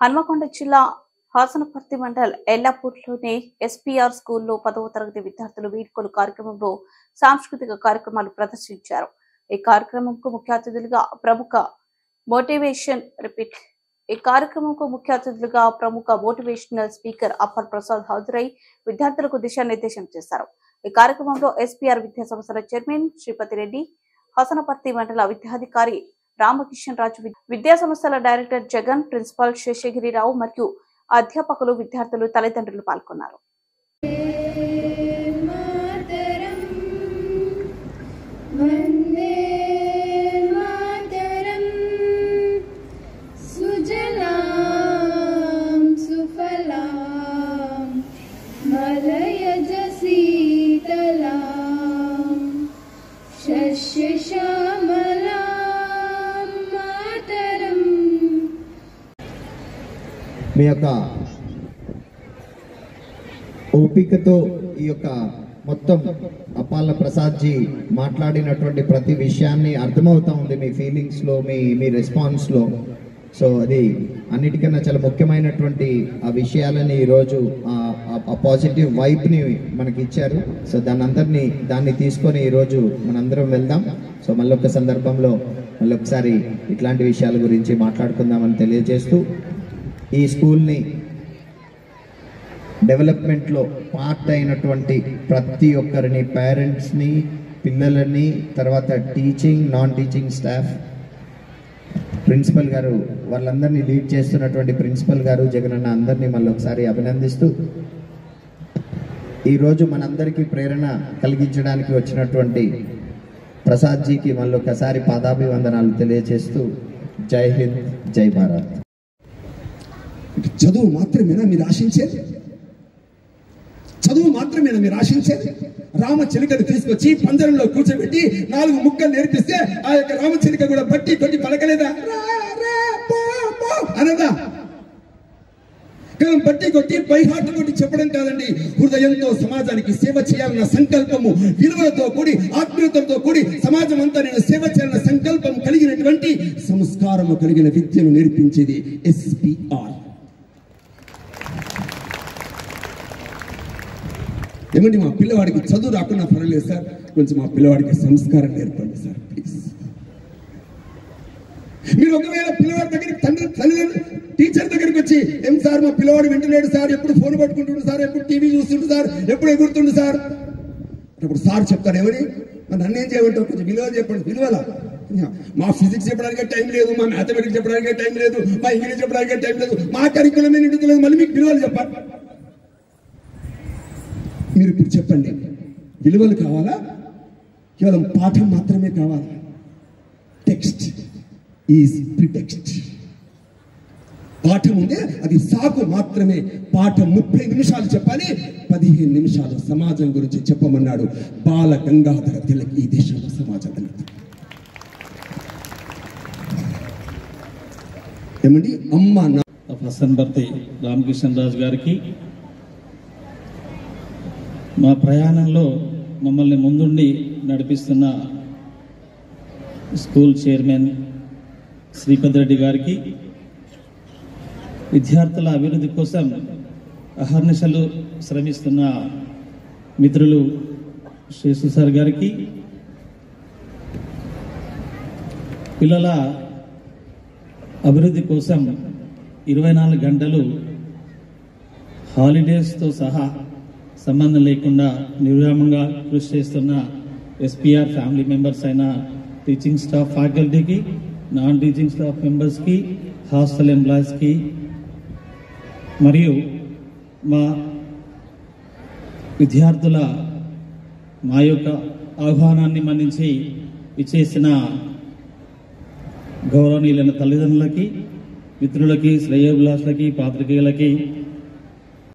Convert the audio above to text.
హన్మకొండ జిల్లా హాసనపర్తి మండల్ ఎల్లపూట్లోని ఎస్పీఆర్ స్కూల్లో 10వ తరగతి విద్యార్థులు వీడ్కోలు కార్యక్రమంలో సాంస్కృతిక కార్యక్రమాలు ప్రదర్శించారు. ఈ కార్యక్రమంకు ముఖ్య అతిథులుగా ప్రముఖ మోటివేషనల్ స్పీకర్ అప్పర్ ప్రసాద్ హాజరై విద్యార్థులకు దిశానిర్దేశం చేశారు. ఈ కార్యక్రమంలో ఎస్పీఆర్ విద్యా సంస్థల చైర్మన్ శ్రీపతి రెడ్డి, హాసనపర్తి మండల విద్యాధికారి రామకిషన్ రాజు, విద్యా సంస్థల డైరెక్టర్ జగన్, ప్రిన్సిపాల్ శేషగిరిరావు మరియు అధ్యాపకులు, విద్యార్థులు, తల్లిదండ్రులు పాల్గొన్నారు. మీ యొక్క ఓపికతో ఈ యొక్క మొత్తం అప్పాల ప్రసాద్ జీ మాట్లాడినటువంటి ప్రతి విషయాన్ని అర్థమవుతా ఉంది మీ ఫీలింగ్స్లో, మీ రెస్పాన్స్లో. సో అది అన్నిటికన్నా చాలా ముఖ్యమైనటువంటి ఆ విషయాలని ఈరోజు ఆ పాజిటివ్ వైబ్ని మనకి ఇచ్చారు. సో దాన్ని తీసుకొని ఈరోజు మనందరం వెళ్దాం. సో మళ్ళొక సందర్భంలో మళ్ళొకసారి ఇట్లాంటి విషయాల గురించి మాట్లాడుకుందామని తెలియజేస్తూ, ఈ స్కూల్ని డెవలప్మెంట్లో పార్ట్ అయినటువంటి ప్రతి ఒక్కరిని, పేరెంట్స్ని, పిల్లలని, తర్వాత teaching, non teaching staff, principal గారు, వాళ్ళందరినీ లీడ్ చేస్తున్నటువంటి ప్రిన్సిపల్ గారు, జగనన్న, అందరినీ మళ్ళీ ఒకసారి అభినందిస్తూ, ఈరోజు మనందరికీ ప్రేరణ కలిగించడానికి వచ్చినటువంటి ప్రసాద్ జీకి మళ్ళీ ఒకసారి పాదాభివందనాలు తెలియజేస్తూ, జై హింద్, జై భారత్. చదువు మాత్రమేనా మీరు ఆశించేది? చదువు మాత్రమేనా మీరు ఆశించేది? రామచిలుకను తీసుకొచ్చి పంజరంలో కూర్చోబెట్టి 4 ముక్కలు నేర్పిస్తే ఆ యొక్క రామచిలుక కూడా బట్టి కొట్టి పలకలేదా? అనదా? కానీ బట్టి కొట్టి పై హార్ట్ కొట్టి చెప్పడం కాదండి. హృదయంతో సమాజానికి సేవ చేయాలన్న సంకల్పము, విలువలతో కూడి, ఆత్మీయతలతో కూడి సమాజం అంతా నేను సేవ చేయాలన్న సంకల్పం కలిగినటువంటి, సంస్కారము కలిగిన విద్యను నేర్పించేది ఎస్పీఆర్. ఏమండి, మా పిల్లవాడికి చదువు రాకుండా పర్వాలేదు సార్, కొంచెం మా పిల్లవాడికి సంస్కారం నేర్పండి సార్ ప్లీజ్. మీరు ఒకవేళ పిల్లవాడి దగ్గరికి తల్లిదండ్రులు టీచర్ దగ్గరికి వచ్చి, ఏం సార్ మా పిల్లవాడు వింటలేడు సార్, ఎప్పుడు ఫోన్ పట్టుకుంటుండు సార్, ఎప్పుడు టీవీ చూస్తుండు సార్, ఎప్పుడు ఎగురుతుండు సార్, అప్పుడు సార్ చెప్తారు, ఎవరి నన్ను ఏం చేయమంటారు, కొంచెం విలువ చెప్పండి. విలువలా? మా ఫిజిక్స్ చెప్పడానికి టైం లేదు, మా మ్యాథమెటిక్స్ చెప్పడానికి టైం లేదు, మా ఇంగ్లీష్ చెప్పడానికి టైం లేదు, మా కరికులం నిండుతలేదు, మళ్ళీ మీకు విలువలు చెప్పాలి. మీరు ఇప్పుడు చెప్పండి, విలువలు కావాలా, కేవలం పాఠం మాత్రమే కావాలా? Text is pretext. పాఠం ఉంటే అది సాకు మాత్రమే. పాఠం 30 నిమిషాలు చెప్పాలి, 15 నిమిషాలు సమాజం గురించి చెప్పమన్నాడు బాల గంగాధర తిలక్ ఈ దేశంలో సమాజం. ఏమండి, అమ్మ హసన్పర్తి రామకిషన్ రాజు గారికి, మా ప్రయాణంలో మమ్మల్ని ముందుండి నడిపిస్తున్న స్కూల్ చైర్మన్ శ్రీపతి రెడ్డి గారికి, విద్యార్థుల అభివృద్ధి కోసం అహర్నిశలు శ్రమిస్తున్న మిత్రులు శేషు సార్ గారికి, పిల్లల అభివృద్ధి కోసం 24 గంటలు హాలిడేస్తో సహా సంబంధం లేకుండా నిర్విరామంగా కృషి చేస్తున్న ఎస్పీఆర్ ఫ్యామిలీ మెంబర్స్ అయిన టీచింగ్ స్టాఫ్ ఫ్యాకల్టీకి, నాన్ టీచింగ్ స్టాఫ్ మెంబర్స్కి, హాస్టల్ ఎంప్లాయీస్కి, మరియు మా విద్యార్థుల మా యొక్క ఆహ్వానాన్ని మన్నించి ఇచ్చేసిన గౌరవనీయులైన తల్లిదండ్రులకి, మిత్రులకి, శ్రేయోభిలాషులకి, పాత్రికేయులకి